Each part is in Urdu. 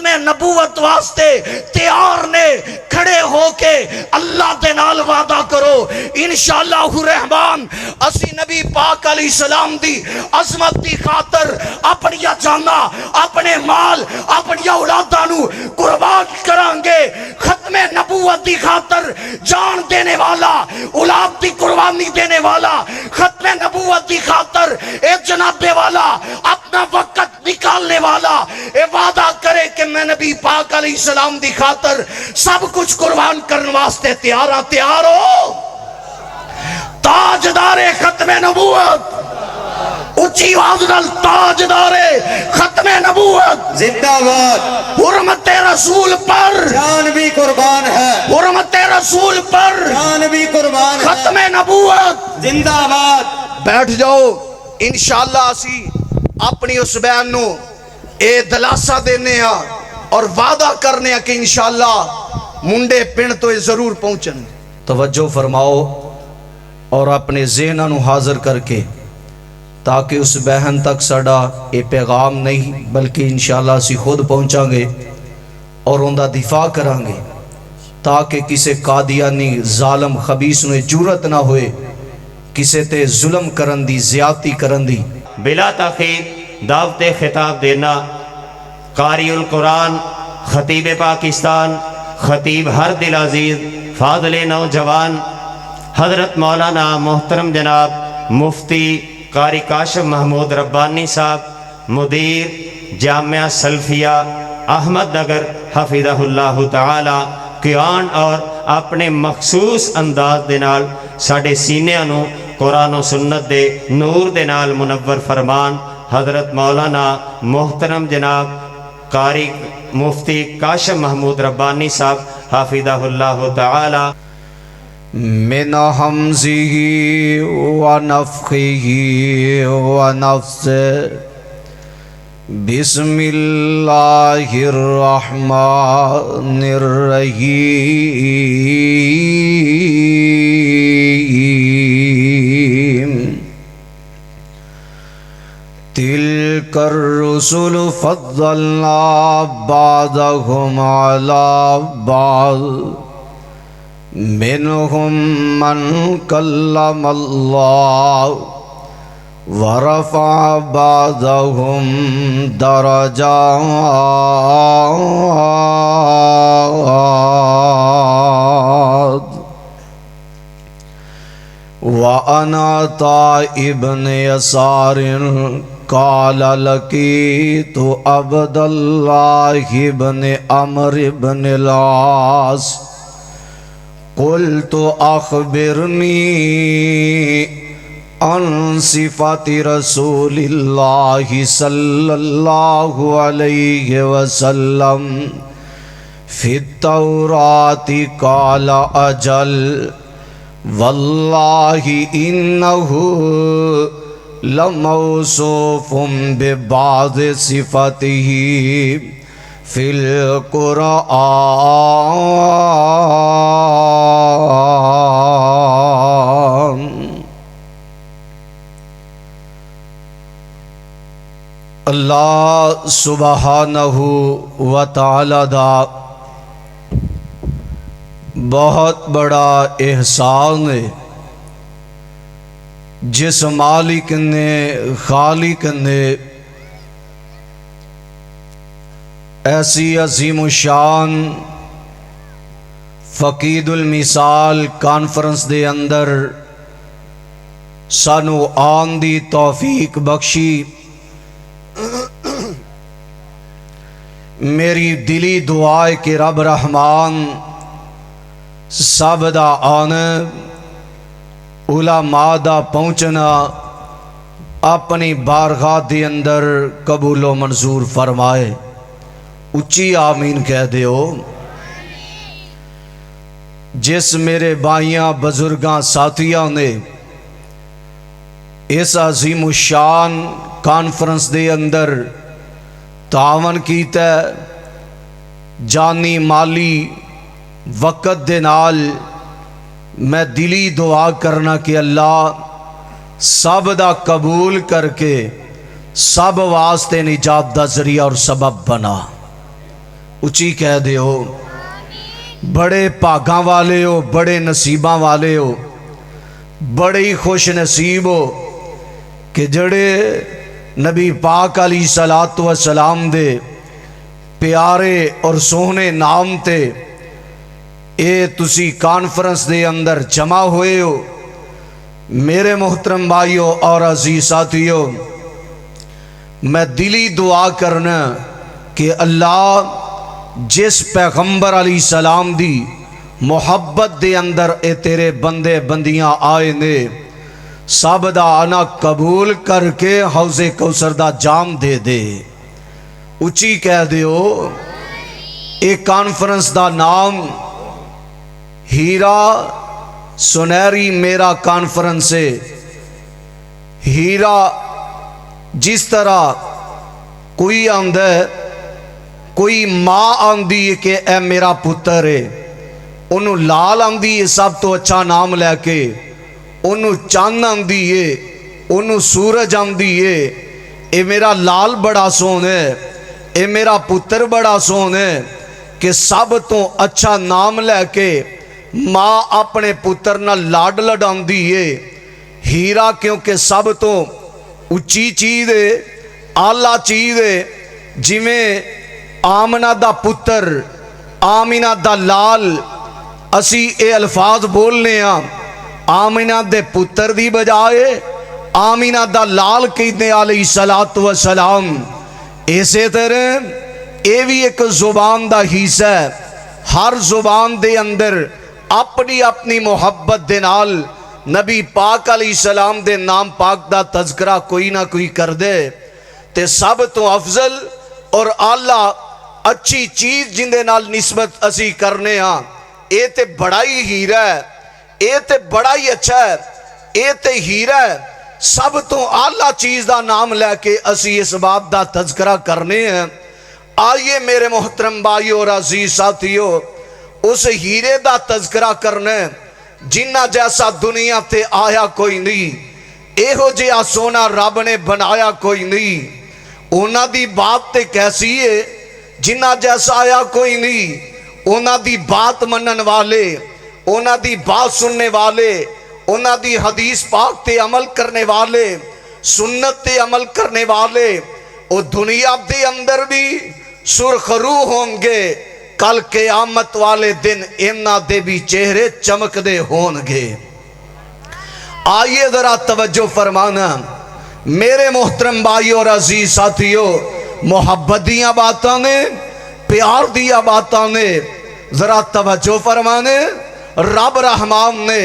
ختم نبوت واسطے تیار نے کھڑے ہو کے اللہ دے نال وعدہ کرو انشاءاللہ الرحمن اسی نبی پاک علیہ السلام دی عظمت دی خاطر اپنی جانا اپنے مال اپنی اولاداں نو قربان کران گے ختم نبوت دی خاطر جان دینے والا اولاد دی قربانی دینے والا ختم نبوت دی خاطر اے جناب والا اپنا وقت نکالنے والا اے وعدہ کرے کہ میں نبی پاک علیہ السلام دی خاطر سب کچھ قربان کرنے واسطے تیار ہو تاجدار ختم نبوت اچھی آواز نال تاجدار ختم نبوت زندہ باد حرمت رسول پر جان بھی قربان ہے حرمت رسول پر جان بھی قربان ہے ختم نبوت زندہ باد بیٹھ جاؤ انشاءاللہ اسی اپنی اس بیان نو اے دلاسہ دینے ہاں اور وعدہ کرنے ہاں کہ انشاءاللہ منڈے پن تو یہ ضرور پہنچن توجہ فرماؤ اور اپنے ذہنہ نو حاضر کر کے تاکہ اس بہن تک سڑا اے پیغام نہیں بلکہ انشاءاللہ اسی خود پہنچاں گے اور اندہ دفاع کران گے تاکہ کسے قادیانی ظالم خبیث نے جرت نہ ہوئے کسے تے ظلم کرن دی زیادتی کرن دی بلا تاخیر دعوت خطاب دینا قاری القرآن خطیب پاکستان خطیب ہر دل عزیز فاضل نوجوان حضرت مولانا محترم جناب مفتی قاری کاشف محمود ربانی صاحب مدیر جامعہ سلفیہ احمد نگر حفظہ اللہ تعالی قیان اور اپنے مخصوص انداز دے نال ساڑھے سینے انو قرآن و سنت دے نور دے نال منور فرمان حضرت مولانا محترم جناب قاری مفتی کاشف محمود ربانی صاحب حفظہ اللہ تعالی من حمزه ونفخه ونفسه بسم اللہ الرحمن الرحیم تلک الرسل فضلنا بعضهم على بعض منهم من کلم اللہ ورفع بعضهم درجات وأنا ابن يسار قال لقيت عبد الله بن عمرو بن العاص قلت أخبرني عن صفات رسول اللہ صلی اللہ علیہ وسلم فی التوراۃ قال اجل واللہ انہ لموصوف ببعض صفاتہ فی القرآن اللہ سبحانہ و تعالی دا بہت بڑا احسان ہے جس مالک نے خالق نے ایسی عظیم الشان فقید المثال کانفرنس دے اندر سانو آن دی توفیق بخشی میری دلی دعا ہے کہ رب رحمان سب دا آنا علماء دا پہنچنا اپنی بارگاہ دے اندر قبول و منظور فرمائے اچھی آمین کہہ دیو جس میرے بھائیاں بزرگاں ساتھیاں نے اس عظیم الشان کانفرنس دے اندر تعاون کیتا ہے جانی مالی وقت دے نال میں دلی دعا کرنا کہ اللہ سب دا قبول کر کے سب واسطے نجات دا ذریعہ اور سبب بنا اچھی کہہ دیو بڑے پاگاں والے ہو، بڑے نصیباں والے ہو، بڑے ہی خوش نصیب ہو کہ جڑے نبی پاک علیہ الصلوۃ والسلام دے پیارے اور سوہنے نام تے اے تسی کانفرنس دے اندر جمع ہوئے ہو۔ میرے محترم بھائیو اور عزیز ساتھیو، میں دلی دعا کرنا کہ اللہ جس پیغمبر علیہ السلام دی محبت دے اندر اے تیرے بندے بندیاں آئے نے، سب دا آنا قبول کر کے حوض کوثر دا جام دے دے۔ اچھی کہہ دیو ایک کانفرنس دا نام ہیرا سنہری میرا کانفرنس ہے۔ ہیرا جس طرح کوئی آندہ ہے، کوئی ماں آندی ہے کہ اے میرا پتر ہے، انہوں لال آندی ہے سب تو اچھا نام لے کے، انہوں چاند آندی ہے، انہوں سورج آندی ہے، اے میرا لال بڑا سون ہے، اے میرا پتر بڑا سون ہے، کہ سب تو اچھا نام لے کے ماں اپنے پتر نہ لاڈ لڈاندی ہے۔ ہیرا کیونکہ سب تو اچھی چیز ہے، آلہ چیز ہے، جی میں آمنہ دا پتر، آمنہ دا لال، اسی اے الفاظ بولنے ہاں، آمنہ دے پتر دی بجائے آمنہ دا لال کہتے علیہ الصلوۃ والسلام۔ ایسے طرح اے بھی ایک زبان دا حصہ ہے، ہر زبان دے اندر اپنی اپنی محبت دے نال نبی پاک علیہ السلام دے نام پاک دا تذکرہ کوئی نہ کوئی کر دے، تے سب تو افضل اور اعلیٰ اچھی چیز جن دے نال نسبت اسی کرنے ہاں، اے تے بڑا ہی ہیرا ہے، اے تے بڑا ہی اچھا ہے، اے تے ہیرا ہے، سب تو اعلیٰ چیز دا نام لے کے اسی اس بات دا تذکرہ کرنے ہیں۔ آئیے میرے محترم بھائیو اور عزیز ساتھیو، اس ہیرے دا تذکرہ کرنے جنہ جیسا دنیا تے آیا کوئی نہیں، اے ہو جیا سونا رب نے بنایا کوئی نہیں، اونا دی بات تے کیسی ہے جنہ جیسا آیا کوئی نہیں، اونا دی بات منن والے، اونا دی بات سننے والے، اونا دی حدیث پاک تے عمل کرنے والے، سنت تے عمل کرنے والے، او دنیا دے اندر بھی سرخرو ہوں گے، کل قیامت والے دن انہاں دے بھی چہرے چمک دے ہون گے۔ آئیے ذرا توجہ فرمانا میرے محترم بھائی اور عزیز ساتھیو، محبت دیا باتاں نے، پیار دیا باتاں نے، ذرا توجہ فرمانے، رب رحمان نے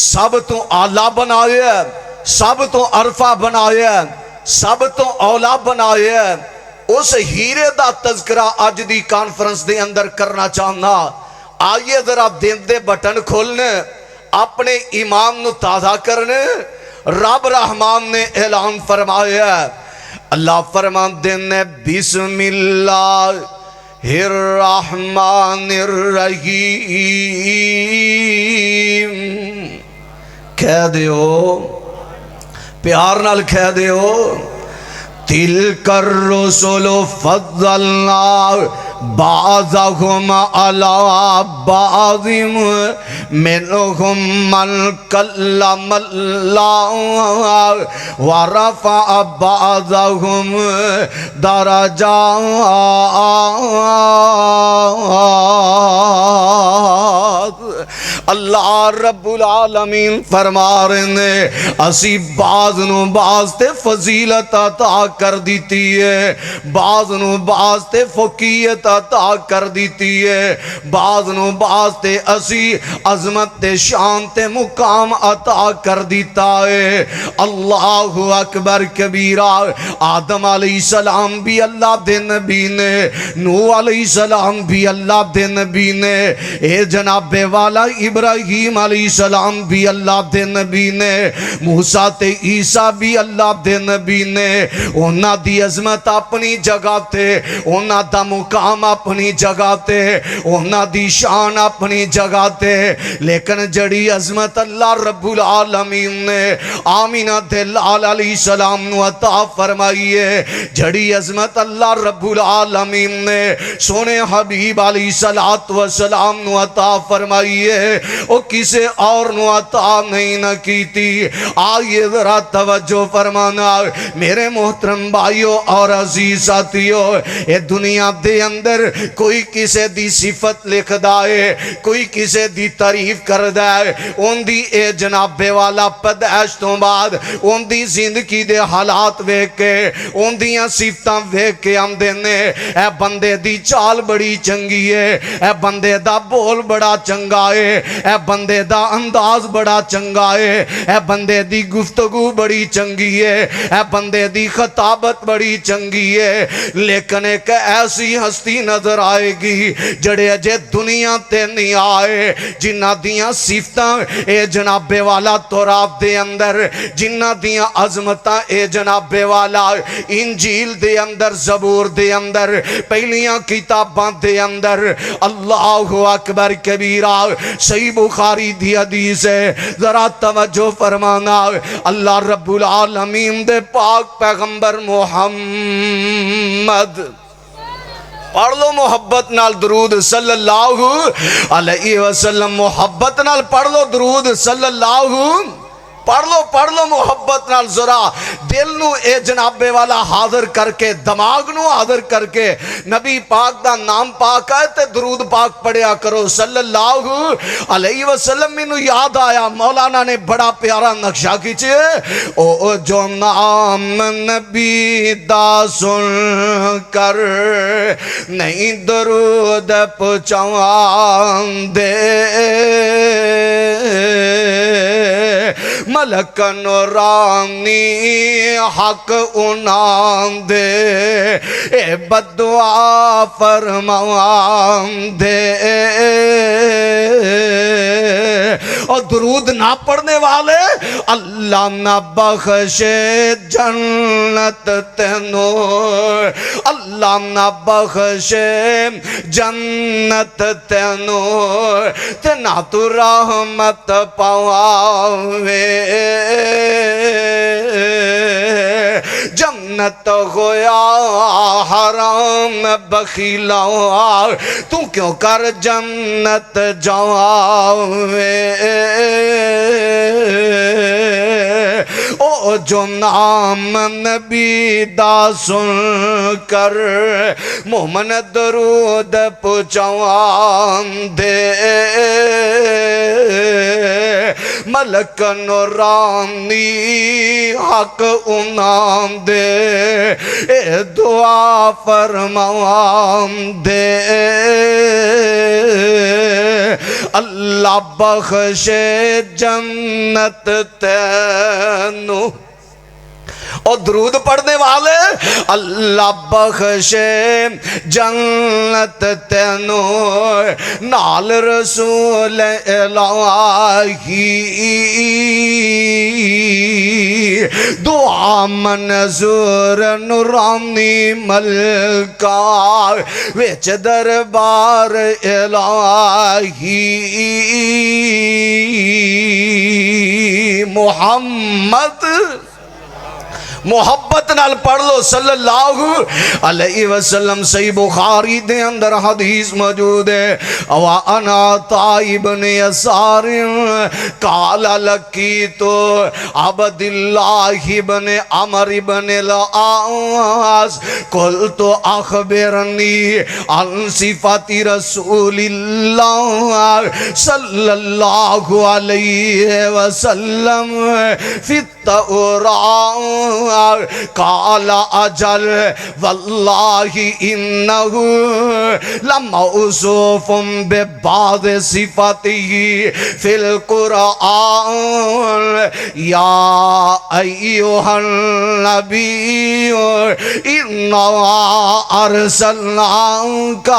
سب تو اعلیٰ بنایا ہے، سب تو عرفہ بنایا ہے، سب تو اولا بنایا ہے۔ اس ہیرے دا تذکرہ آج دی کانفرنس دے اندر کرنا چاہنا۔ آئیے ذرا دن دے بٹن کھولنے، اپنے ایمان نو تازہ کرنے۔ رب رحمان نے اعلان فرمایا، اللہ فرمان دینے بسم اللہ الرحمن الرحیم، کہہ دیو پیار نال کہہ دیو، تِلْكَ الرُّسُلُ فَضَّلْنَا بَعْضَهُمْ عَلَىٰ بَعْضٍ مِّنْهُمْ مَنْ كَلَّمَ اللَّهُ وَرَفَعَ بَعْضَهُمْ دَرَجَاتٍ۔ اللہ رب العالمین فرما رہے ہیں اسی بعض نو بعض تے فضیلت عطا کر دیتی ہے، بعض نو بعض تے فوقیت عطا کر دیتی ہے، بعض نو بعض تے اسی عظمت تے شان تے مقام عطا کر دیتا ہے۔ اللہ اکبر کبیرہ۔ آدم علیہ السلام بھی اللہ دے نبی نے، نوح علیہ السلام بھی اللہ دے نبی نے، اے جناب والا ابراہیم علیہ السلام بھی اللہ دے نبی نے، موسیٰ تے عیسیٰ بھی اللہ دے نبی نے، انہاں دی عظمت اپنی جگہ تے، انہاں دا مقام اپنی جگہ تے، انہاں دی شان اپنی جگہ تے، لیکن جڑی عظمت اللہ رب العالمین نے آمینہ دے لال علیہ السلام نو عطا فرمائیے، جڑی عظمت اللہ رب العالمین نے سونے حبیب علیہ السلام نو عطا فرمائیے، او کسے اور نو عطا نہیں نہ کیتی۔ آئیے ذرا توجہ فرمانا میرے محترم بھائیوں اور عزیز ساتھیوں، اے دنیا دے اندر کوئی کسے دی صفت لکھ دائے، کوئی کسے دی تعریف کر دائے، ان دی اے جناب والا پیدائش تو بعد ان دی زندگی دے حالات ویکھ کے، ان دیاں صفتاں ویکھ کے ہم دینے اے بندے دی چال بڑی چنگی ہے، اے بندے دا بول بڑا چنگا ہے، اے بندے دا انداز بڑا چنگا ہے، اے بندے دی گفتگو بڑی چنگی ہے، اے بندے دی خطابت بڑی چنگی ہے، لیکن ایک ایسی ہستی نظر آئے گی جڑے اجے دنیا تے نہیں آئے، جنہ دیاں صفتاں اے جناب والا تورات دے اندر، جنہ دیاں عظمتاں اے جناب والا انجیل دے اندر، زبور دے اندر، پہلیاں کتاباں دے اندر، اللہ اکبر کبیرہ، صحیح بخاری دی حدیث ہے، ذرا توجہ فرمانا، اللہ رب العالمین دے پاک پیغمبر محمد، پڑھ لو محبت نال درود صلی اللہ علیہ وسلم، محبت نال پڑھ لو درود صلی اللہ، پڑھ لو محبت نال، ذرا دل نو اے جنابے والا حاضر کر کے، دماغ نو حاضر کر کے، نبی پاک دا نام پاک ہے تے درود پاک پڑھیا کرو صلی اللہ علیہ وسلم۔ میں نو یاد آیا مولانا نے بڑا پیارا نقشہ کھینچے، او جو نام نبی دا سن کر نہیں درود پہنچان دے، ملک نورانی حق انان دے، اے بدعا فرمان دے، اور درود نہ پڑھنے والے اللہ نہ بخشے جنت تینو، اللہ نہ بخشے جنت تینو، تے نہ تو رحمت پاوے، جنت ہویا حرام بخیلا، تو کیوں کر جنت جاوے، او جو نام نبی دا سن کر مومن درود پہنچان دے، ملک نورانی حق انعام دے، اے دعا فرمان دے، اللہ بخشے جنت تینو، اور درود پڑھنے والے اللہ بخشے جنت تینو، نال رسول الہی دعا منظور نورانی ملکہ وچ دربار الہی، محمد محبت نال پڑھ لو صلی اللہ علیہ وسلم۔ صحیح بخاری دے اندر حدیث موجود ہے، وَأَنَا طَائِبْ بْنِ يَسَارٍ قَالَ لَقِيتُ عَبْدِ اللَّهِ بْنِ عَمْرِ بْنِ الْعَاصِ قُلْتُ أَخْبِرْنِي عَنْ صِفَاتِ رَسُولِ اللَّهِ صلی اللہ علیہ وسلم فِي التوراة قال أجل والله إنه لموصوف ببعض صفاته في القرآن يا أيها النبي إنا أرسلناك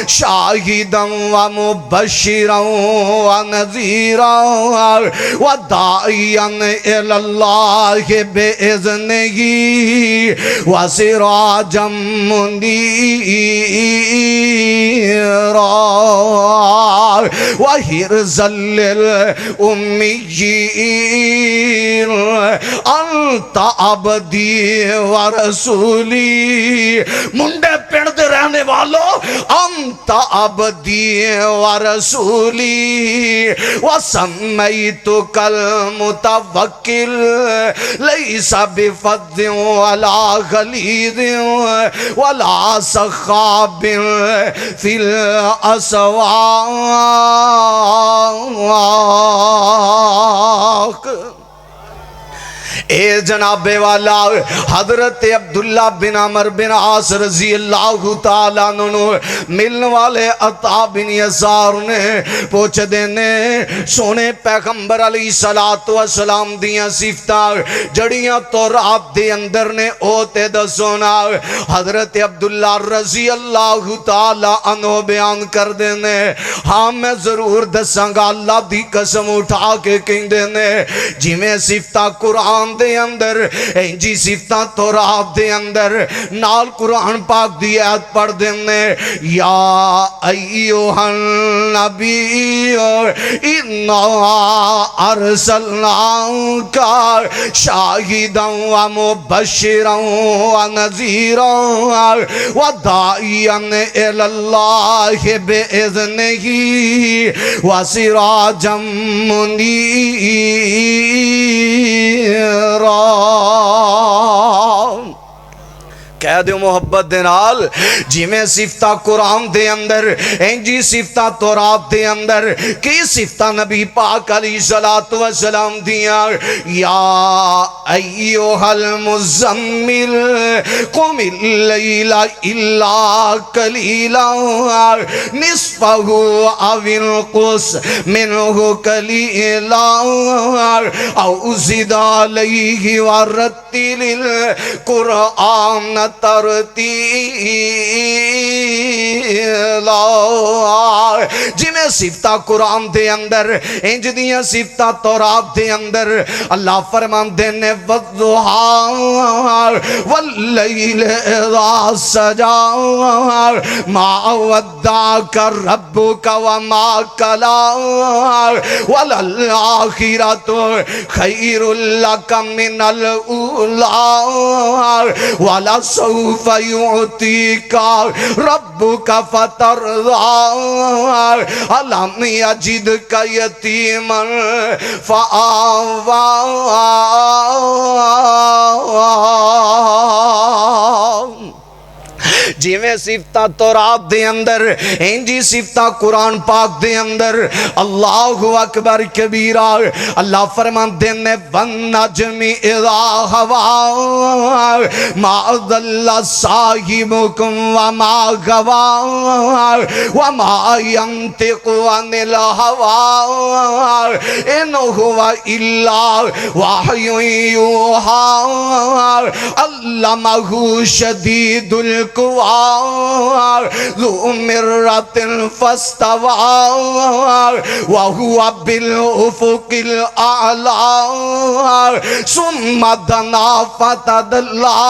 شاهدا ومبشرا ونذيرا وداعيا إلى الله بإذنه وسراجا منيرا وحرزا للأميين أنت عبدي ورسولي منڈے پنڈ دے رہنے والوں انت عبدی ورسولی وسمیتک المتوکل لیس بفظ ولا غلیظ ولا سخاب فی الاسواق. اے جناب والا حضرت عبداللہ بن عمر بن عاص رضی اللہ تعالیٰ عنہ ملن والے عطا بن یسار نے پوچھ دینے سونے پیغمبر علیہ السلام دیاں صفتاں جڑیاں تو رات دے اندر نے اوتے دسونا. حضرت عبداللہ رضی اللہ تعالیٰ عنہ بیان کر دینے ہاں میں ضرور دساں گا اللہ دی قسم اٹھا کے کہیں دینے جی میں صفتاں قرآن دے اندر جی صفتاں تورات دے اندر نال قرآن پاک دی آیت پڑھ دینے یا ایوہ النبی انا ارسلناک شاہدا ومبشرا ونذیرا وداعیا الی اللہ بإذنہ وسراجا منیرا. کہہ دیو محبت دے نال جی میں صفتہ قرآن دے اندر جی صفتہ تورات دے اندر کی صفتہ نبی پاک علیہ السلام دیاں یا ایوہ المزمل قم اللیل الا قلیلا نصفہ او انقص منہ قلیلا او زد علیہ ورتل القرآن ترتیلا. جی میں صفتہ قرآن دے اندر انج دیاں صفتہ تورات دے اندر اللہ فرمان دینے والضحا واللیل اذا سجا ما ودعک ربک وما قلا وللآخرۃ خیر لک من الاولی وَلَسَوْفَ يُعْتِيكَ رَبُّكَ فَتَرْضَى أَلَمْ يَجِدْكَ يَتِيمًا فَآوَى. جی میں صفتہ تورات دے اندر انجی صفتہ قرآن پاک دے اندر اللہ اکبر کبیرہ اللہ فرمان دینے وَالنَّجْمِ اِذَا هَوَى مَا ضَلَّ صَاحِبُكُمْ وَمَا غَوَى وَمَا يَنْطِقُ عَنِ الْهَوَى إِنْ هُوَ إِلَّا وَحْيٌ يُوحَى عَلَّمَهُ شَدِيدُ الْقُوَى ذو مرة فاستوى وهو بالأفق الأعلى ثم دنا فتدلى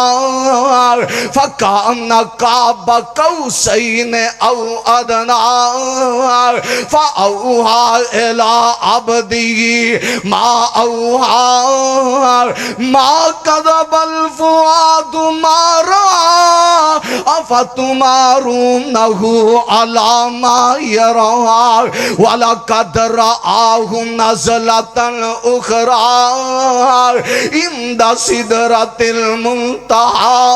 فكان قاب قوسين أو أدنى فأوحى إلى عبده ما أوحى ما كذب الفؤاد ما رأى افتمارونہ علی ما یرا وَلَقَدْ رَآهُ نَزْلَةً أُخْرَى عِنْدَ سِدْرَةِ الْمُنْتَهَى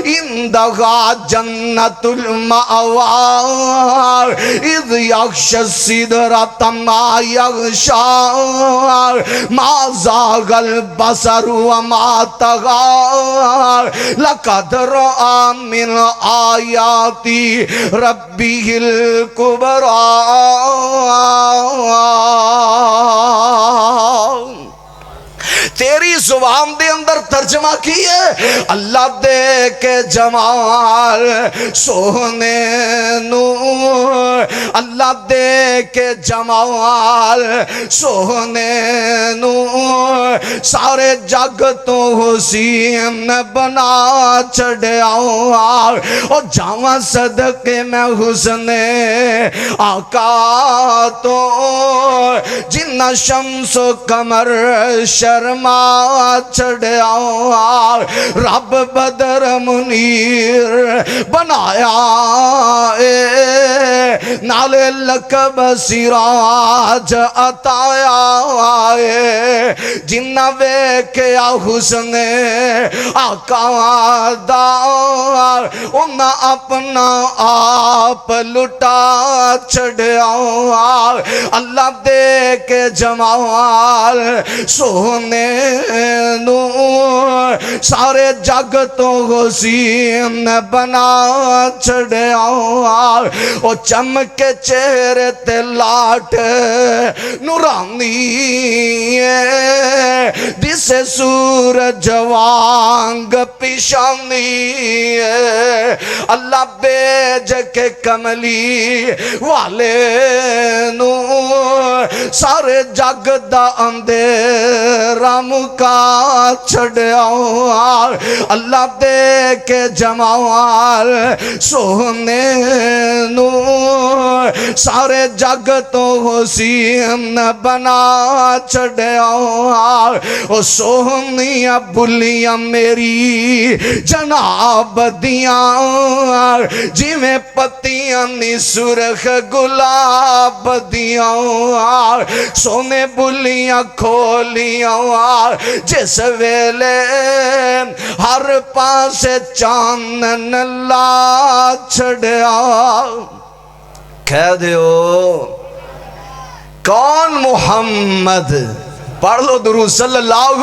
عِنْدَهَا جَنَّةُ الْمَأْوَى إِذْ يَغْشَى السِّدْرَةَ مَا يَغْشَى مَا زَاغَ الْبَصَرُ وَمَا طَغَى لَقَدْ رَأَى مِنْ آيَاتِ رَبِّهِ الْكُبْرَى۔ تیری زبان دے اندر ترجمہ کیے اللہ دے کے جمال سونے نور، اللہ دے کے جمال سونے نور، سارے جگ تو حسین بنا چھڑیا اور جاواں صدقے میں حسن آقا تو جنہ شمس و قمر شرما چھڑیا رب بدر منیر بنایا نالے لقب سراج عطایا جنہ ویکھیا حسن آقا دا انہاں اپنا آپ لٹا چھڑیا اللہ دے کے جمال سونے نور، سارے جگ تو حسین بنا چھڑیا او چمکے چہرے تے لاٹ نورانی جسے سورج وانگ پیشانی اللہ بیج کے کملی والے نور، سارے جگ دا اندھیرا مکا چھڑیا اللہ دے کے جمال سونے نور، سارے جگ تو حسین بنا چھڑیا او سونیاں بلیاں میری جناب دیاں جی میں پتیاں نی سرخ گلاب دیاں سونے بلیاں کھولیاں جس ویلے ہر پاس چاندن لا چھڑیا کہہ دیو کون محمد، پڑھ لو درود صلی اللہ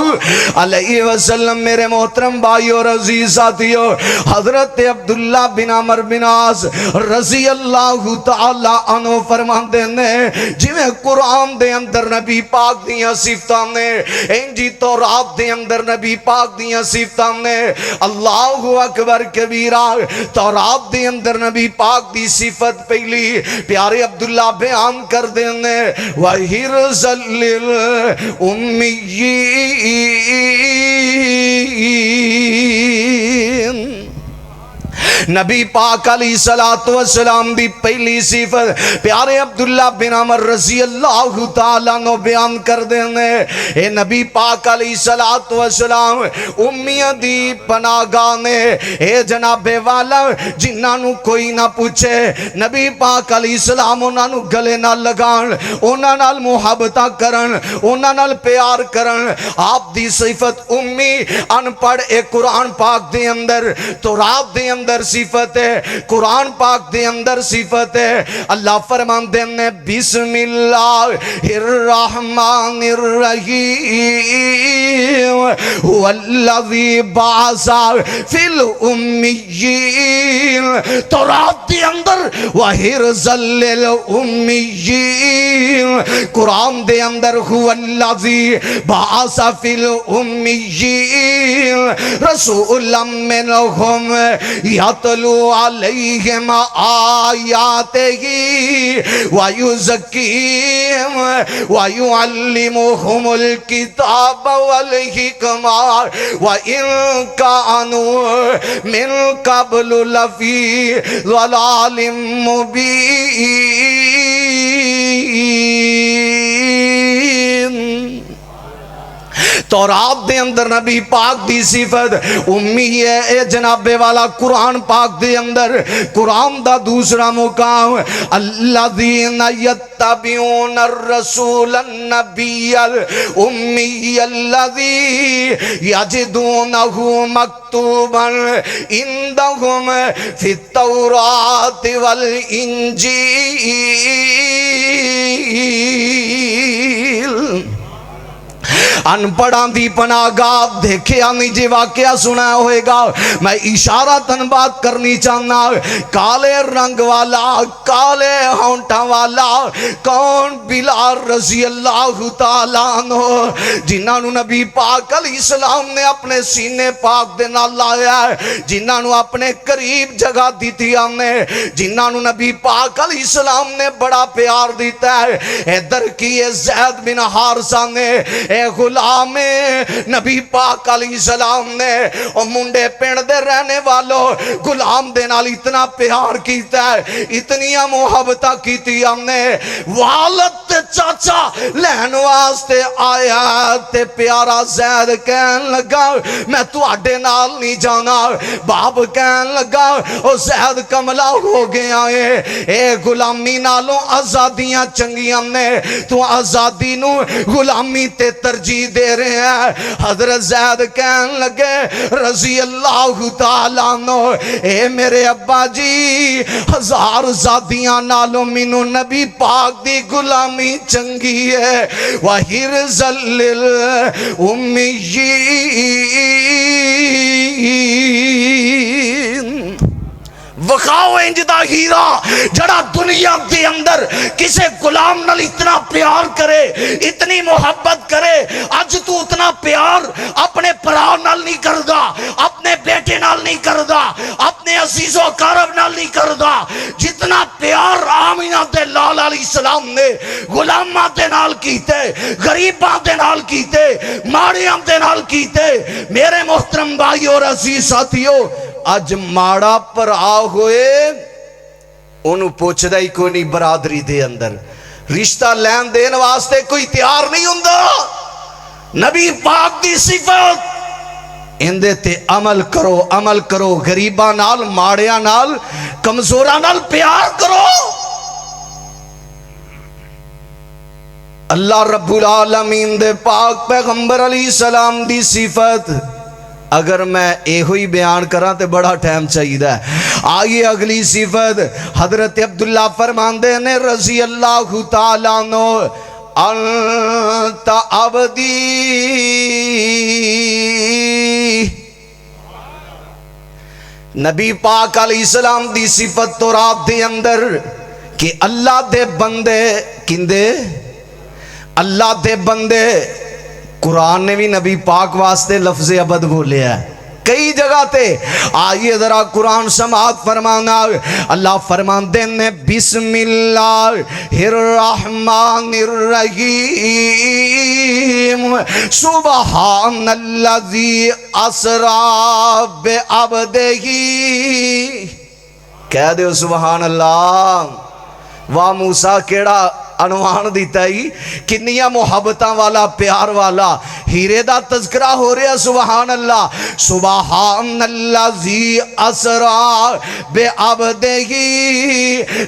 علیہ وسلم۔ میرے محترم بھائیو اور عزیز ساتھیو، حضرت عبداللہ بن عمر بن عاص رضی اللہ تعالی عنہ فرماندے نے جویں قرآن دے اندر نبی پاک دیاں صفتاں نے انجی تورات دے اندر نبی پاک دیاں صفتاں نے اللہ اکبر کبیرہ تورات دے اندر نبی پاک دی صفت پہلی پیارے عبداللہ بیان کر دینے وَحِرْزَ الْأُمِّيِّينَ، نبی پاک علیہ السلام دی پہلی صفت پیارے عبداللہ بن عمر رضی اللہ تعالیٰ عنہ بیان کر دینے اے نبی پاک علیہ السلام امیہ دی پناہگانے اے جناب والا جنہاں نو کوئی نہ پوچھے نبی پاک علیہ السلام انہاں نو گلے نہ لگان انہاں نال محبتہ کرن انہاں نال پیار کرن آپ دی صفت امی ان پڑھ اے قرآن پاک دے اندر تورات دے اندر صفت ہے قرآن پاک دے اندر صفت ہے اللہ فرمان دینے بسم اللہ الرحمن الرحیم والذی بعث فی الامیین تورات دے اندر وحرزا للامیین قرآن دے اندر والذی بعث فی الامیین رسولا منہم یتلو علیہم آیاتہ ویزکیہم ویعلمہم الکتاب والحکمہ وَإِن كَانُوا مِن قَبْلُ لَفِي ضَلَالٍ مُبِينٍ۔ تورات دے اندر نبی پاک دی صفت امی ہے. اے جناب والا قرآن پاک دے اندر قرآن دا دوسرا مقام الذین یتبعون الرسول النبی الامی الذی یجدونہ مکتوبا عندہم فی التوراۃ والانجیل. ان پڑھاں دی پناہ گاہ دیکھیا نہیں جی واقعہ سنا ہوئے گا. میں اشارہ تن بات کرنی چاہنا. کالے رنگ والا کالے ہونٹا والا کون؟ بلال رضی اللہ تعالیٰ عنہ جنہاں نو نبی پاک علیہ السلام نے اپنے سینے پاک دے نال لایا ہے, جنہاں نو اپنے قریب جگہ دیتی ہم نے, جنہاں نو نبی پاک علیہ السلام نے بڑا پیار دیتا ہے. ادھر کی زید بن حارثہ نے اے غلام نبی پاک علیہ السلام نے او منڈے پنڈ دے رہنے والوں غلام دے نال اتنا پیار کیتا ہے, اتنیاں محبتہ کیتی ہم نے. والد تے چاچا لہن واسطے آیا تے پیارا زید کہن لگا میں تو اڈے نال نہیں جانا. باپ کہن لگا او زید کملا ہو گیا ہے, اے غلامی نالوں آزادیاں چنگیاں نے, تو آزادی نو غلامی تے ترجیح دے رہے ہیں. حضرت زید کہن لگے رضی اللہ تعالیٰ عنہ اے میرے ابا جی ہزار زادیاں نالوں مینوں نبی پاک دی غلامی چنگی ہے. وَحِرْزَ لِلْأُمِّيِّينَ وخاؤ انجدہ ہیرا جڑا دنیا دے اندر کسے غلام نال اتنا پیار کرے, اتنی محبت کرے. اج تو اتنا پیار اپنے پرا نال نہیں کردا, اپنے بیٹے نال نہیں کردا, اپنے عزیز و اقارب نال نہیں کردا, جتنا پیار آمینہ دے لال علیہ السلام نے غلاماں دے نال کیتے, غریباں دے نال کیتے, ماڑیاں دے نال کیتے. میرے محترم بھائی اور عزیز ساتھیو, اج ماڑا پر آ ہوئے انہوں پوچھ دا ہی کوئی نہیں برادری دے اندر رشتہ لین دین واسطے کوئی تیار نہیں ہوندہ. نبی پاک دی صفت اندے تے عمل کرو, عمل کرو. غریباں نال, ماڑیاں نال, کمزوراں نال پیار کرو. اللہ رب العالمین دے پاک پیغمبر علیہ السلام دی صفت اگر میں اے ہوئی بیان کراں تے بڑا ٹائم چاہیے ہے. آئیے اگلی صفت حضرت عبداللہ فرماندے نے رضی اللہ تعالیٰ عنہ انت عبدی. نبی پاک علیہ السلام دی صفت تورات دے اندر کہ اللہ دے بندے کندے, اللہ دے بندے. قرآن نے بھی نبی پاک واسطے لفظ عبد بولے ہے کئی جگہ تے. آئیے ذرا قرآن سماعت فرمانا. اللہ فرماندے نے بسم اللہ الرحمن الرحیم سبحان الذی اسرا بعبدہ. کہہ دے سبحان اللہ. واہ موسیٰ کیڑا عنوان دیتا ہی, کنیاں محبتاں والا, پیار والا. ہیرے دا تذکرہ ہو رہا سبحان اللہ. سبحان الذی اسرا بعبدہ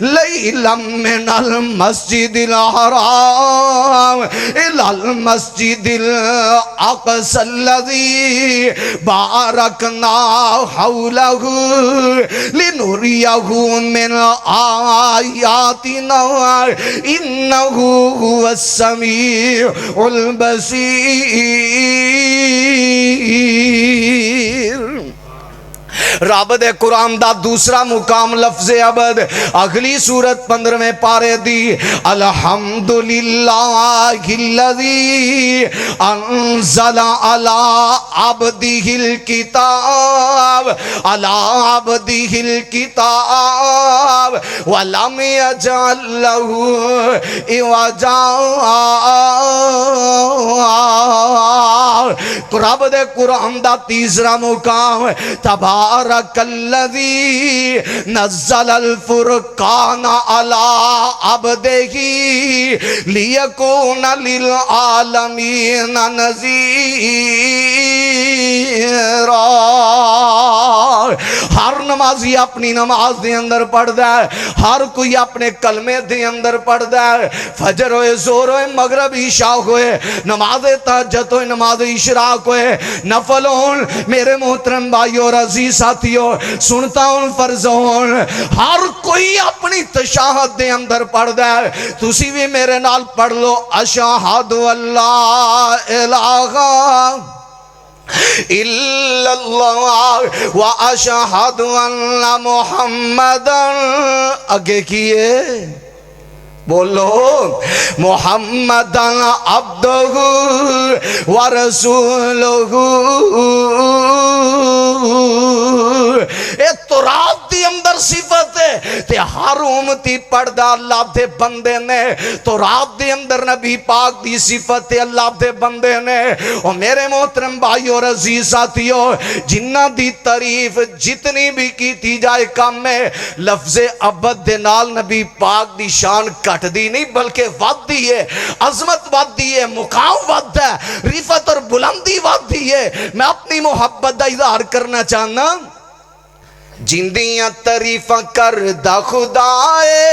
لیلا من المسجد الحرام الی المسجد الاقصی الذی بارکنا حولہ لنریہ من آیاتنا انہو هو السمیع البصیر. رب دے قرآن دا دوسرا مقام لفظ عبد اگلی سورت 15ویں پارے دی الحمدللہ الذی انزل علی عبدہ الکتاب علی عبدہ الکتاب وَلَمْ يَجْعَلْ لَهُ عِوَجًا رب دے قرآن دا تیسرا مقام تبارک الذی نزل الفرقان علی عبدہ لیکون للعالمین نذیرا۔ ہر نمازی اپنی نماز دے اندر پڑھ دا ہے، ہر کوئی اپنے کلمے دے اندر پڑھ دا ہے، فجر ہوئے، زور ہوئے، مغرب عشاء ہوئے، نماز تہجد ہوئے، نماز اشراق ہوئے، نفل ہون، میرے محترم بھائیو اور عزیز ساتھیو، سنتا ہون، فرض ہون، ہر کوئی اپنی تشاہد دے اندر پڑھ دا ہے۔ تسی بھی میرے نال پڑھ لو، اشہد اللہ الہ الا اللہ واشہد ان محمدا، آگے کیے بولو محمدًا عبدہ ورسولہ۔ اے تورات دی اندر صفت ہے تے ہر امتی پڑھدا اللہ دے بندے نے، تورات دی اندر نبی پاک دی صفت ہے اللہ دے بندے نے۔ اور میرے محترم بھائی اور عزیز ساتھیو، جنہ دی تعریف جتنی بھی کی جائے کم میں، لفظ عبد دے نال نبی پاک دی شان کٹ دی نہیں بلکہ ود دی ہے، عظمت ود دی ہے، مقام ود ہے، رفعت اور بلندی ود دی ہے۔ میں اپنی محبت دا اظہار کرنا چاہنا، جندیاں تعریفاں کردہ خدائے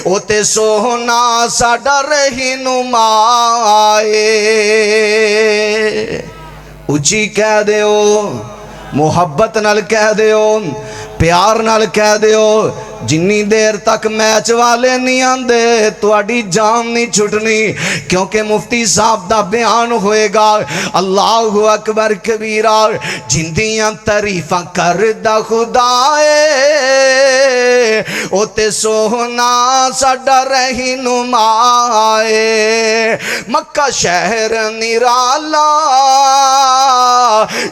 او تے سونا ساڈا رہنمائے۔ اچھی کہہ دیو، محبت نال کہہ دیو، پیار نال کہہ دیو، جنی دیر تک میچ والے نہیں آندے تواڈی جان نہیں چھٹنی، کیونکہ مفتی صاحب دا بیان ہوئے گا۔ اللہ اکبر کبیرہ، جندیاں تعریفاں کردہ خدائے او تے سونا ساڈا رہنمائے۔ مکہ شہر نرالا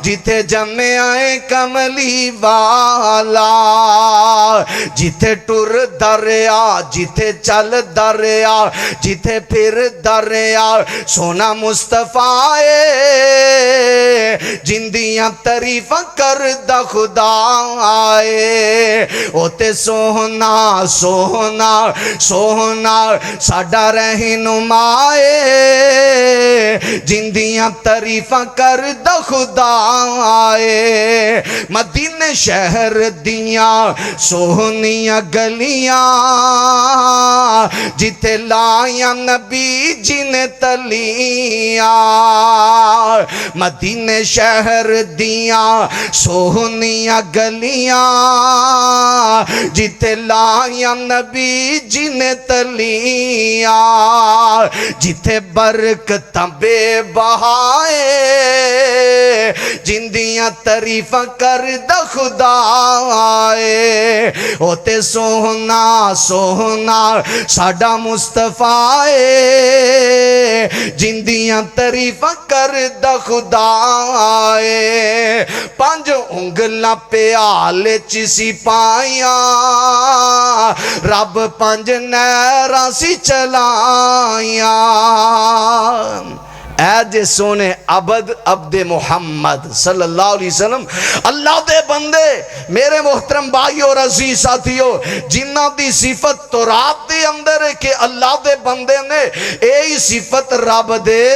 جتے جمع آئے کملی والا، جتے ٹر دریا، جتے چل دریا، جتے پھر دریا، سونا مصطفیٰ جندیاں تعریفاں کردہ خدا آئے او تے سونا سونا سونا ساڈا رہنمائے، جندیاں تعریفاں کردہ خدا آئے۔ مدینے شہر دیاں سونیاں گلیاں جتے لائیاں نبی جی نے تلیاں، مدینے شہر دیاں سونیاں گلیاں جتے لائیاں نبی جی نے تلیاں، جتے برکتاں بے بہائے جندیاں تعریفاں کردہ خدا آئے او تے سونا سونا ساڈا مصطفیٰ جندیاں تعریفاں کردہ خدا آئے۔ پانچ انگلاں پیالے چ سی پائیاں، رب پانچ نہراں سی چلائیاں۔ اے جے سونے عبد عبد محمد صلی اللہ علیہ وسلم، اللہ دے بندے، میرے محترم بھائی اور عزیز ساتھیو، جنہ دی صفت تورات دے اندر ہے کہ اللہ دے بندے نے، اے صفت رب دے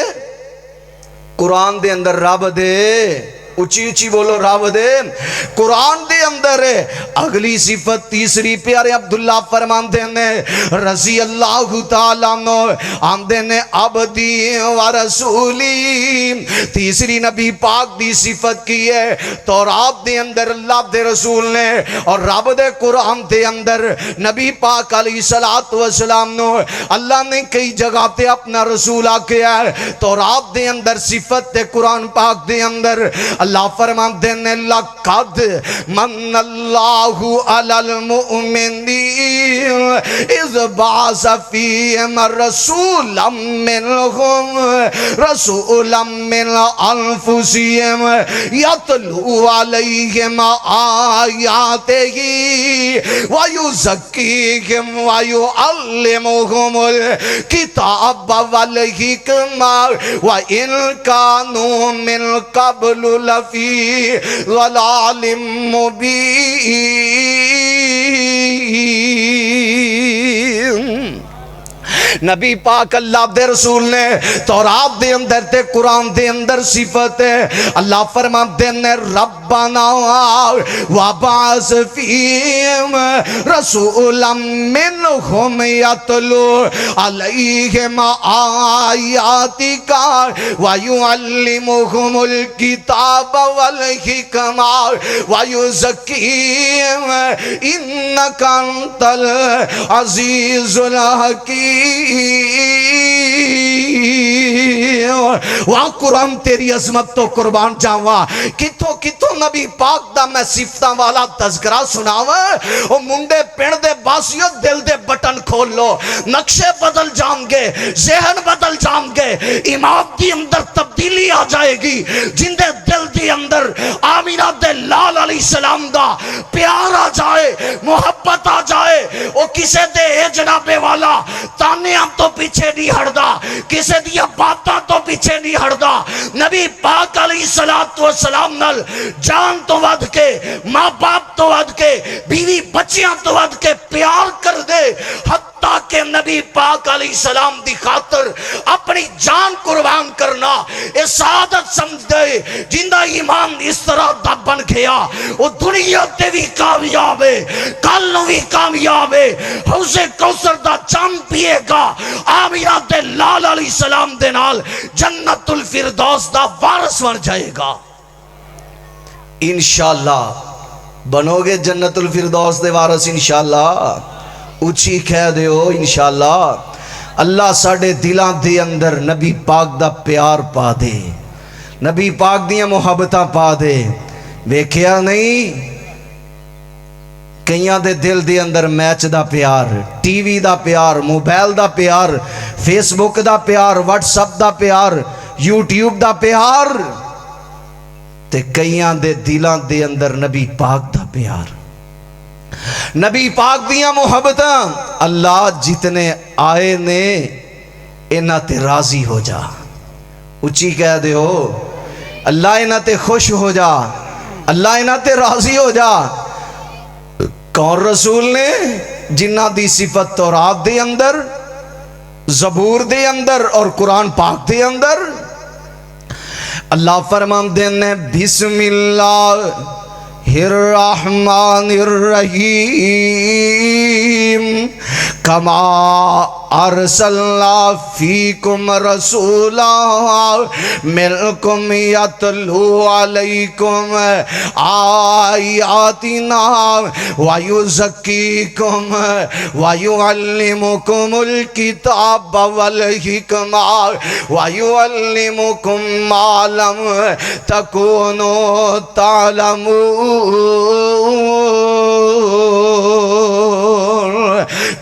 قرآن دے اندر رب دے، اچھی اچھی بولو رب دے قرآن دے اندر ہے۔ اگلی صفت تیسری پیارے عبداللہ فرماندے نے رضی اللہ تعالیٰ عنہ، آندے نے عبدی و رسولی، تیسری نبی پاک دی صفت کی ہے۔ تورات دے اندر اللہ دے رسول نے اور رب دے قرآن دے اندر نبی پاک علیہ السلام نو اللہ نے کئی جگہ تے اپنا رسول آکے ہے۔ تورات دے اندر صفت تے قرآن پاک دے اندر اللہ فرماتے ہیں لقد من اللہ علی المؤمنین اذ بعث فیہم رسولا منہم رسولا من انفسہم یتلو علیہم آیاتہ ویزکیہم ویعلمہم الکتاب والحکمہ وَإِن كَانُوا مِن قَبْلُ لَفِي ضَلَالٍ مُبِينٍ۔ نبی پاک اللہ دے رسول نے تورات دے اندر تے قرآن دے اندر صفت ہے اللہ فرماتے ہیں ربنا وبعث فیہم رسولا منہم یتلو علیہم آیاتک ویعلمہم الکتاب والحکمہ ویزکیہم انک انت العزیز الحکیم۔ وہاں قرآن تیری عظمت تو قربان جاواں کتوں کتوں نبی پاک دا میں صفتاں والا تذکرہ سناواں او منڈے پڑ دے باسیو دل دے بٹن کھول لو نقشے بدل جان گے ذہن بدل جان گے ایمان دی اندر تبدیلی آ جائے گی جن دے دل دی اندر آمینہ دے لال علیہ السلام دا پیار آ جائے محبت آ جائے او کسے دے اے جناب والا تانیاں تو پیچھے نہیں ہڑدا کسے دیا باتاں تو پیچھے نہیں ہڑدا نبی پاک علیہ السلام نال جان تو ود کے ماں باپ تو ود کے بیوی بچیاں تو ود کے پیار کر دے حتیٰ کہ نبی پاک علیہ السلام دی خاطر اپنی جان قربان کرنا اے سعادت سمجھ دے جندہ ایمان اس طرح دا بن گیا وہ دنیا تے بھی کامیاب ہے کل نو بھی کامیاب ہے حوض کوثر دا جام پیے گا آمینہ دے لال علیہ السلام دے نال جنت الفردوس دا وارث بن جائے گا انشاءاللہ بنو گے جنت الفردوس دے وارث انشاءاللہ اچھی کہہ دے ہو انشاءاللہ اللہ ساڑھے دلان دے اندر نبی پاک دا پیار پا دے نبی پاک دیاں محبتاں پا دے ویکھیا نہیں کئیاں دے دل دے اندر میچ دا پیار ٹی وی دا پیار موبائل دا پیار فیس بک دا پیار واٹس اپ دا پیار یوٹیوب دا پیار تے کئیاں دے دلان دے اندر نبی پاک دا پیار نبی پاک دیاں محبتاں اللہ جتنے آئے نے انہاں تے راضی ہو جا اچھی کہہ دے ہو اللہ انہاں تے خوش ہو جا اللہ انہاں تے راضی ہو جا کون رسول نے جنہ دی صفت تورات دے اندر زبور دے اندر اور قرآن پاک دے اندر اللہ فرمان دینے بسم اللہ الرحمن الرحیم کما ارسلنا فیکم رسولا منکم یتلو علیکم آیاتنا ویزکیکم ویعلمکم الکتاب والحکمہ ویعلمکم ما لم تکونوا تعلمون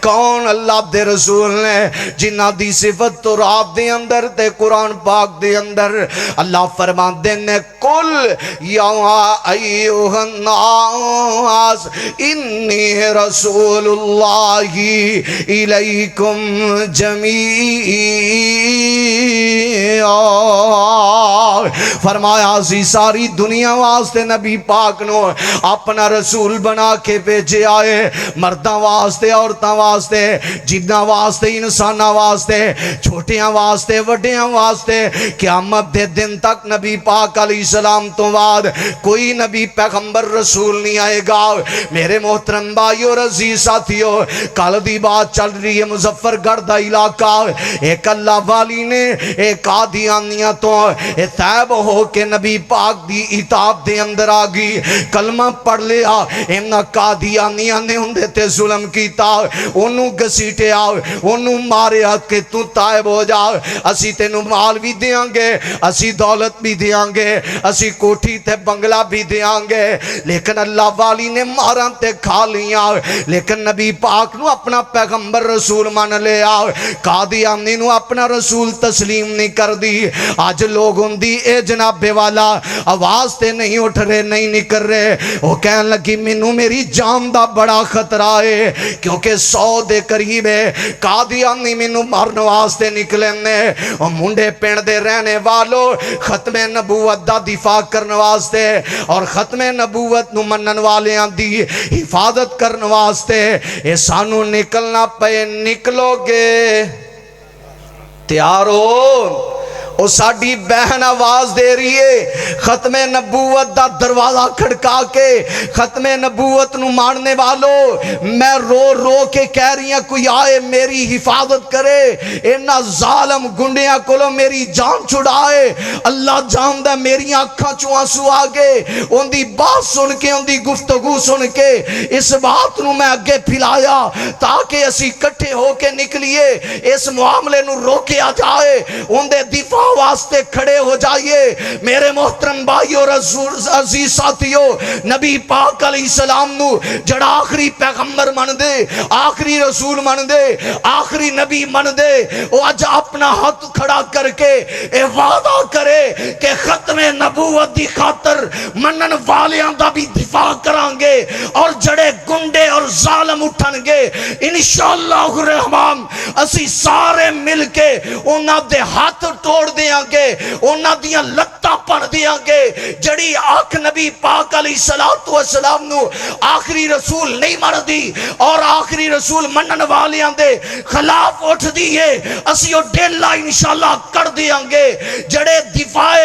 کون اللہ دے رسول نے جنہ دی صفت تورات دے اندر تے قرآن پاک دے اندر اللہ فرمان دینے کل یا ایوہ الناس انی رسول اللہ الیکم جمیعا فرمایا اسی ساری دنیا واسطے نبی پاک نو اپنا رسول بنا کے بھیجے آئے مرداں واسطے عورتاں واسطے جناں واسطے انساناں واسطے چھوٹیاں واسطے وڈیاں واسطے قیامت دے دن تک نبی پاک علیہ السلام تو بعد کوئی نبی پیغمبر رسول نہیں آئے گا میرے محترم بھائیو اور عزیز ساتھیو کل دی بات چل رہی ہے مظفر گڑھ دا علاقہ ایک اللہ والی نے ایک قادیانیہ تو تائب ہو کے نبی پاک دی اطاعت دے اندر آ گئی، کلمہ پڑھ لیا۔ انہاں قادیانیاں نے اندے تے ظلم کیتا، انہوں گھسیٹیا، انہوں ماریا کہ تو تائب ہو جا، اسی تینوں مال بھی دیاں گے، اسی دولت بھی دیاں گے، اسی کوٹھی تے بنگلہ بھی دیاں گے۔ لیکن اللہ والی نے ماراں تے کھا لیاں، لیکن نبی پاک نو اپنا پیغمبر رسول مان لیا، قادیانی نو اپنا رسول تسلیم نہیں کر دی۔ آج لوگ ان دی اے جناب والا آواز تے نہیں اٹھ رہے، نہیں نکر رہے، وہ کہن لگی مینوں میری جان دا بڑا خطرہ ہے، کیونکہ 100 دے قریب ہے قادیانی مینوں مارن واسطے نکلے نے۔ اور منڈے پنڈ دے رہنے والوں ختم نبوت دا دفاع کرن واسطے اور ختم نبوت نو منن والیاں دی حفاظت کرن واسطے اے سانو نکلنا پے، نکلو گے؟ تیار ہو؟ او ساڑی بہن آواز دے رہی ہے، ختم نبوت دا دروازہ کھڑکا کے ختم نبوت نو ماننے والوں میں رو رو کے کہہ رہی ہیں کوئی آئے میری حفاظت کرے، اینا ظالم گنڈیاں کولو میری جان چھڑائے۔ اللہ جان دے میری آنکھاں چوں آنسو آگے، ان دی بات سن کے، ان دی گفتگو سن کے اس بات نو میں اگے پھیلایا تاکہ اسی کٹھے ہو کے نکلیے، اس معاملے نو روکیا جائے، ان دے دفاع واسطے کھڑے ہو جائیے۔ میرے محترم بھائی اور عزیز ساتھیو، نبی پاک علیہ السلام نو جڑا آخری پیغمبر من دے، آخری رسول من دے، آخری نبی من دے، وہ اج اپنا ہاتھ کھڑا کر کے اے وعدہ کرے کہ ختم نبوت دی خاطر منن والیاں دا بھی دفاع کران گے، اور جڑے گنڈے اور ظالم اٹھن گے انشاءاللہ الرحمن اسی سارے مل کے انہاں دے ہاتھ توڑ دیاں گے، انہاں دیاں لتاں پڑ دیاں گے۔ جڑی آنکھ نبی پاک علیہ السلام نو آخری رسول نہیں مر دی اور آخری رسول منن والیاں دے خلاف اٹھ دیئے، اسی او ڈیلا انشاءاللہ کر دیاں گے۔ جڑے دفاع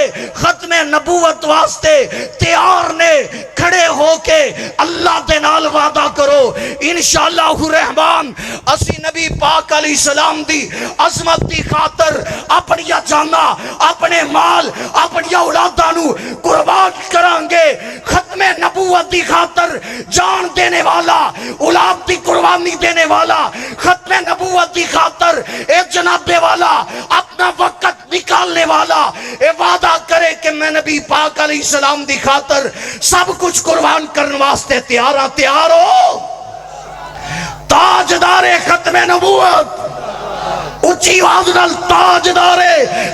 ختم نبوت واسطے تیار نے کھڑے ہو کے اللہ دے نال وعدہ کرو انشاءاللہ الرحمن اسی نبی پاک علیہ السلام دی عظمت دی خاطر اپنی جانا، اپنے مال، اپنی اولاداں نو قربان کران گے۔ ختم نبوت دی خاطر جان دینے والا، اولاد دی قربانی دینے والا، ختم نبوت دی خاطر اے جناب والا اپنا وقت نکالنے والا اے وعدہ کرے کہ میں نبی پاک علیہ السلام دی خاطر سب کچھ قربان کرنے واسطے تیار ہاں۔ تیار ہو؟ تاجدار ختم نبوت اچھی آواز نال، تاجدار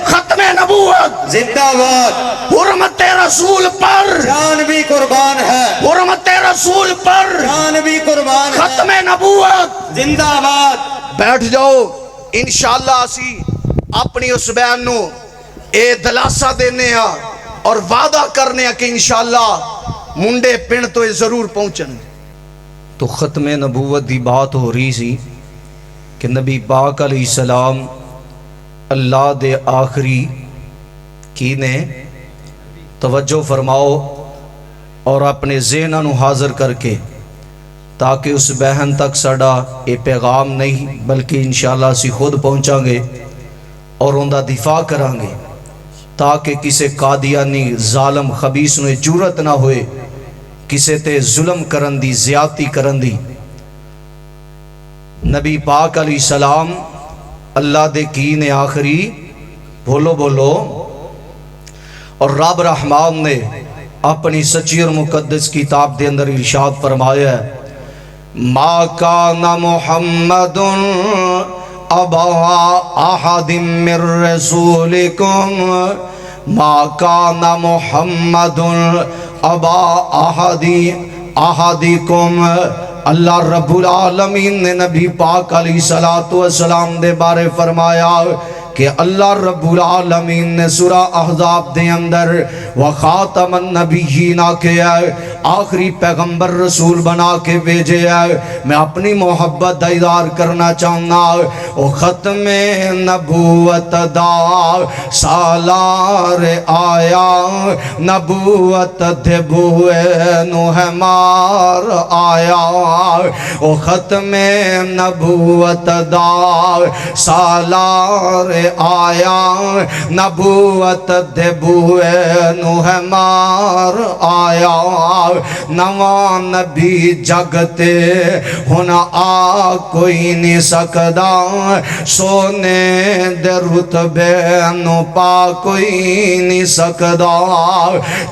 ختم نبوت زندہ باد، حرمت رسول پر جان بھی قربان ہے، حرمت رسول پر جان بھی قربان ہے، ختم نبوت زندہ باد۔ بیٹھ جاؤ، انشاءاللہ اسی اپنی اس بہن نو اے دلاسہ دینے ہاں اور وعدہ کرنے ہاں کہ انشاءاللہ منڈے پنڈ تو یہ ضرور پہنچن۔ تو ختم نبوت دی بات ہو رہی سی کہ نبی پاک علیہ السلام اللہ دے آخری کی نے توجہ فرماؤ اور اپنے ذہنہ نو حاضر کر کے، تاکہ اس بہن تک ساڑا اے پیغام نہیں بلکہ انشاءاللہ اسی خود پہنچاں گے اور ان دا دفاع کران گے، تاکہ کسے قادیانی ظالم خبیث نو جرت نہ ہوئے کسے تے ظلم کرن دی، زیادتی کرن دی۔ نبی پاک علیہ السلام اللہ دے کین آخری بولو بولو، اور رب رحمان نے اپنی سچی اور مقدس کتاب دے اندر ارشاد فرمایا ہے، ما کان محمد ابا احد من رسولکم، ما کان محمد ابا احدکم۔ اللہ رب العالمین نے نبی پاک علیہ السلام دے بارے فرمایا کہ اللہ رب العالمین نے سورہ احزاب دے اندر وخاتم النبیین کیا ہے، آخری پیغمبر رسول بنا کے بھیجے ہے، میں اپنی محبت دا اظہار کرنا چاہنا، او ختم نبوت دا سالار آیا، نبوت دے بوئے نو ہے مار آیا، او ختم نبوت دا سالار آیا، نبوت دے بوئے نو ہے مار آیا، نواں نبی جگتے ہونا آ کوئی نہیں سکدا، سونے دے رتبے نو پا کوئی نہیں سکدا،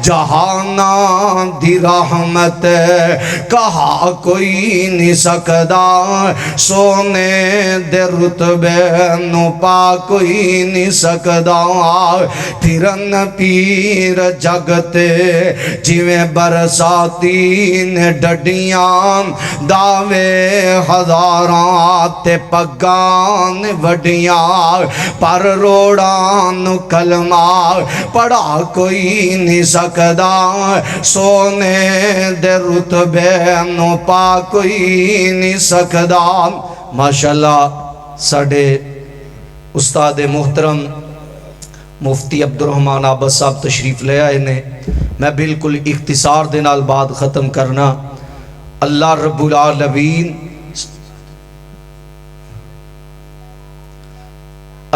جہانا دی رحمت کہا کوئی نہیں سکدا، سونے دے رتبے نو پا کوئی نہیں سکدا، پھرن پیر جگتے جویں برساتی نے ڈڈیاں، دعوے ہزاراں تے پگان وڈیاں، پر روڑان کلمہ پڑھا کوئی نہیں سکدا، سونے دے رتبے نو پا کوئی نہیں سکدا۔ ماشاءاللہ ساڑھے استاد محترم مفتی عبدالرحمن عابد صاحب تشریف لے آئے نے، میں بالکل اختصار دے نال بات ختم کرنا۔ اللہ رب العالمین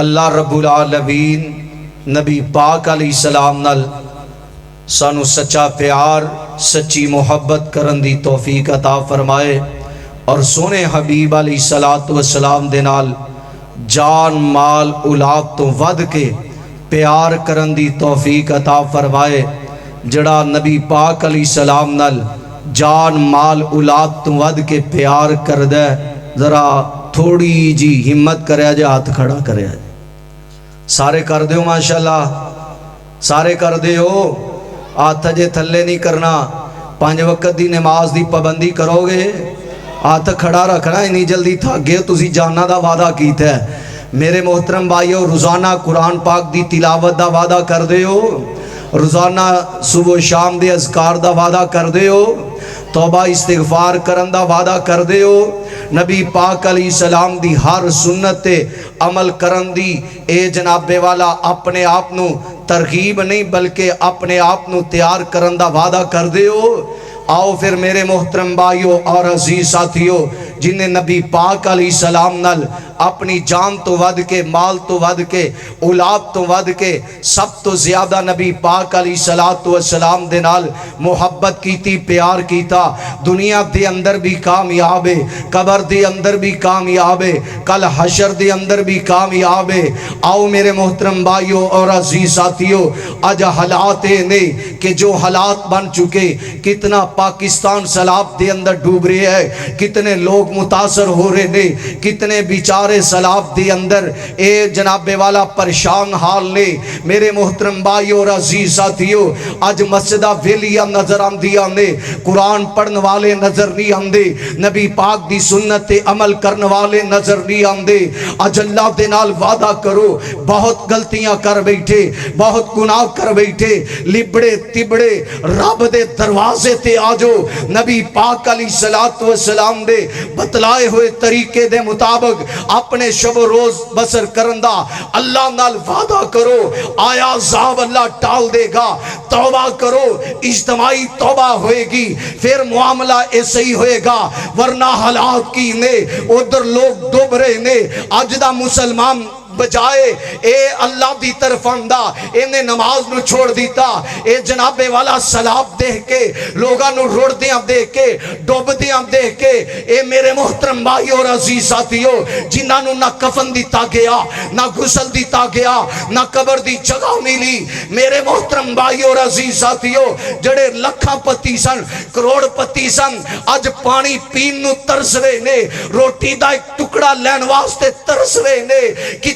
اللہ رب العالمین نبی پاک علیہ السلام نال سانو سچا پیار سچی محبت کرن دی توفیق عطا فرمائے، اور سونے حبیب علیہ السلام دے نال جان مال اولاد تو ود کے پیار کرن دی توفیق عطا فرمائے۔ جڑا نبی پاک علیہ السلام نال جان مال اولاد تو ود کے پیار کر دے، ذرا تھوڑی جی ہمت کرے جے، ہاتھ کھڑا کرے جے۔ سارے کر دیو ماشاءاللہ، سارے کر دیو، ہاتھ جے تھلے نہیں کرنا۔ 5 وقت دی نماز دی پابندی کرو گے، ہاتھ کھڑا رکھنا، اتنی جلدی تھک گئے تسی جانا دا وعدہ کیتا ہے۔ میرے محترم بھائیو، روزانہ قرآن پاک دی تلاوت دا وعدہ کر دیو، روزانہ صبح و شام دے اذکار دا وعدہ کر دیو، توبہ استغفار کرن دا وعدہ کر دیو، نبی پاک علیہ السلام دی ہر سنت تے عمل کرن دی اے جناب والا اپنے آپ نو ترغیب نہیں بلکہ اپنے آپ نو تیار کرن دا وعدہ کر دیو۔ آؤ پھر میرے محترم بھائیو اور عزیز ساتھیو، جنہیں نبی پاک علیہ السلام نال اپنی جان تو ود کے، مال تو ود کے، اولاد تو ود کے، سب تو زیادہ نبی پاک علیہ السلام دے نال محبت کیتی، پیار کیتا، دنیا دے اندر بھی کامیاب ہے، قبر دے اندر بھی کامیاب ہے، کل حشر دے اندر بھی کامیاب ہے۔ آؤ میرے محترم بھائیو اور عزیز ساتھیو، آج حالات نے کہ جو حالات بن چکے، کتنا پاکستان سیلاب دے اندر ڈوب رہے ہے، کتنے لوگ متاثر ہو رہے نے، کتنے بیچارے سیلاب دے اندر اے جناب والا پریشان حال نے۔ میرے محترم بھائیو اور عزیز ساتھیو، آج مسجدہ ویلیاں نظر آندیاں نے، قرآن پڑھن والے نظر نہیں آندے، نبی پاک دی سنت تے عمل کرن والے نظر نہیں آندے۔ آج اللہ دے نال وعدہ کرو، بہت غلطیاں کر بیٹھے، بہت گناہ کر بیٹھے، لبڑے تبڑے رب دے دروازے تے آجو، نبی پاک علیہ السلام دے بتلائے ہوئے طریقے دے مطابق اپنے شب و روز بسر کرندہ اللہ نال وعدہ کرو، آیا عذاب اللہ ٹال دے گا۔ توبہ کرو، اجتماعی توبہ ہوئے گی، پھر معاملہ ایسے ہی ہوئے گا، ورنہ حالات کی نے ادھر لوگ ڈوب رہے نے۔ آج دا مسلمان بجائے اے اللہ دی طرف آندہ، انہیں نماز نو چھوڑ دیتا، اے جناب والا سیلاب دیکھ کے، لوگاں نو روڑ دیاں دیکھ کے، ڈوب دیاں دیکھ کے، اے میرے محترم بھائی اور عزیز ساتھیو، جنہاں نو نہ کفن دیتا گیا، نہ غسل دیتا گیا، نہ قبر دی جگہ ملی۔ میرے محترم بھائی اور عزیز ساتھیو، جڑے لکھاں پتی سن، کروڑ پتی سن، آج پانی پین نو ترس رہے نے، روٹی دا ایک ٹکڑا لین واسطے ترس رہے نے،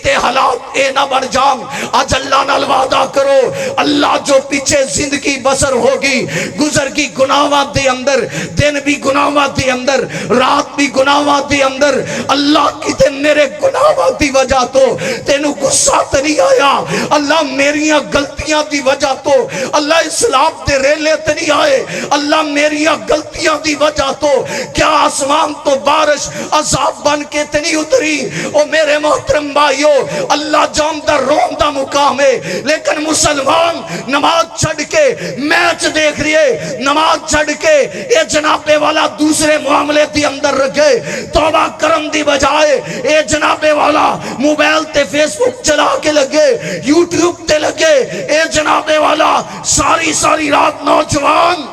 کتے حالات اے نہ بڑھ جان اج اللہ نال وعدہ کرو اللہ جو پیچھے زندگی بسر ہوگی گزر کی گناہاں دے اندر دن بھی گناہاں دے اندر رات بھی گناہاں دے اندر اللہ کی تے میرے گناہاں دی وجہ تو تینوں غصہ تے نہیں آیا اللہ میریاں غلطیاں دی وجہ تو اللہ اسلام دے ریلے تے نہیں آئے اللہ میریاں غلطیاں دی وجہ تو کیا آسمان تو بارش عذاب بن کے تے نہیں اتری او میرے محترم بھائیو اللہ جاندہ روندہ مقام ہے لیکن مسلمان نماز چھڑ کے میچ دیکھ رہے نماز چھڑ کے اے جنابے والا دوسرے معاملے دی اندر رکھے توبہ کرم دی بجائے اے جنابے والا موبائل تے فیس بک چلا کے لگے یوٹیوب تے لگے اے جنابے والا ساری رات نوجوان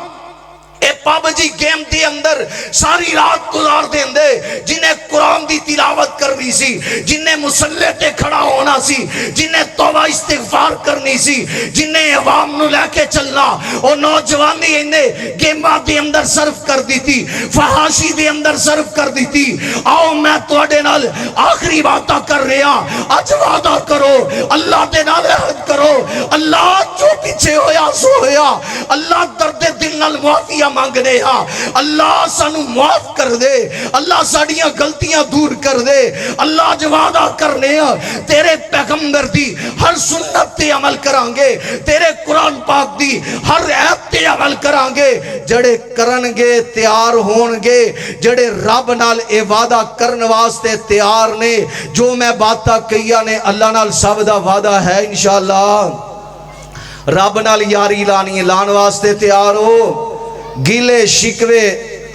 اے پاب جی گیم دی اندر ساری رات گزار دیں دے جنہیں قرآن دی تلاوت کرنی سی جنہیں مسلح تے کھڑا ہونا سی جنہیں توبہ استغفار کرنی سی جنہیں عوام نو لے کے چلنا اور نوجوانی انہیں گیمہ دی اندر صرف کر دی تھی فحاشی دی اندر صرف کر دی تھی آؤ میں توڑے نال آخری باتہ کر رہا اج وعدہ کرو اللہ دے نال عہد کرو اللہ جو پیچھے ہویا سو ہویا اللہ درد دل نال معافیہ مانگنے ہاں اللہ سانو معاف کر دے اللہ ساڑیاں غلطیاں دور کر دے اللہ جو وعدہ کرنے ہاں تیرے پیغمبر دی ہر سنت تے عمل کرانگے تیرے قرآن پاک دی ہر عیب تے عمل کرانگے جڑے کرنگے تیار ہونگے جڑے رب نال اے وعدہ کرن واسطے تیار نے جو میں باتہ کیا نے اللہ نال سب دا وعدہ ہے انشاءاللہ رب نال یاری لانی لان واسطے تیار ہو گیلے شکوے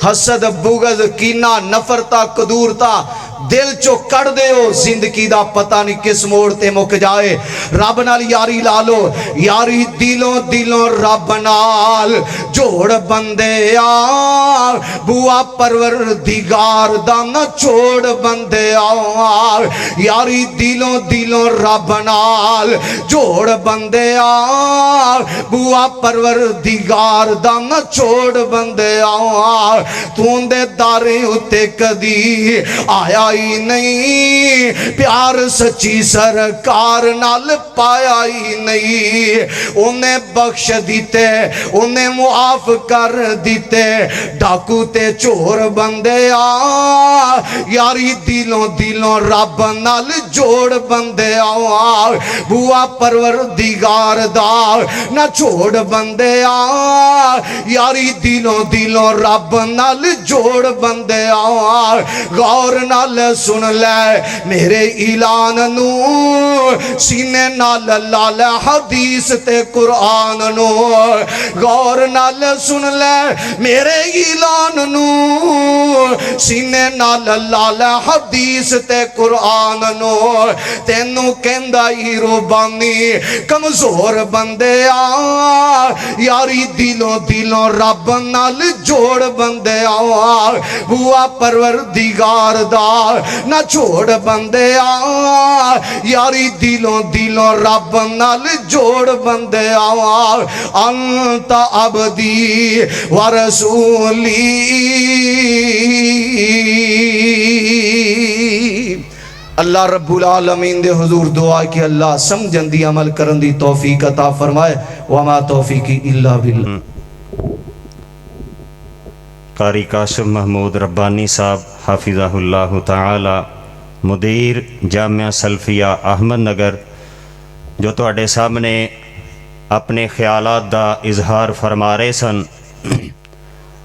حسد بغض کینہ نفرتا قدورتا دل چو کڑ دے ہو زندگی دا پتہ نہیں کس موڑ تے مک جائے رب نال یاری لالو یاری دلوں رب نال جوڑ بندے آ بوا پروردگار دا نہ چھوڑ بندے آ یاری دلوں رب نال جوڑ بندے آ بوا پروردگار دا نہ چھوڑ بندے آ تو دے دارے ہوتے کدی آیا ہی نہیں پیار سچی سرکار نال پایا ہی نہیں انہیں بخش دیتے انہیں معاف کر دیتے ڈاکو تے چور بندے آ یاری دلوں رب نال جوڑ بندے آ بوا پروردگار دا نہ چھوڑ بندے آ یاری دلوں رب نال جوڑ بندے آ غور نال سن لے میرے اعلان نو سینے نال لال حدیث تے قرآن نو غور نال سن لے میرے اعلان نو سینے نال لال حدیث تے قرآن نو تینوں کہندا ہی ربانی کمزور بندے آ یاری دلوں رب نال جوڑ بندے آ بوا پروردگار دا نہ چھوڑ بندے آ یاری دلوں رب نال جوڑ بندے آ انت عبدی ورسولی اللہ رب العالمین دے حضور دعا کہ اللہ سمجھن دی عمل کرن دی توفیق عطا فرمائے وما توفیقی الا باللہ قاری قاسم محمود ربانی صاحب حافظہ اللہ تعالی مدیر جامعہ سلفیہ احمد نگر جو تواڈے سامنے اپنے خیالات دا اظہار فرما رہے سن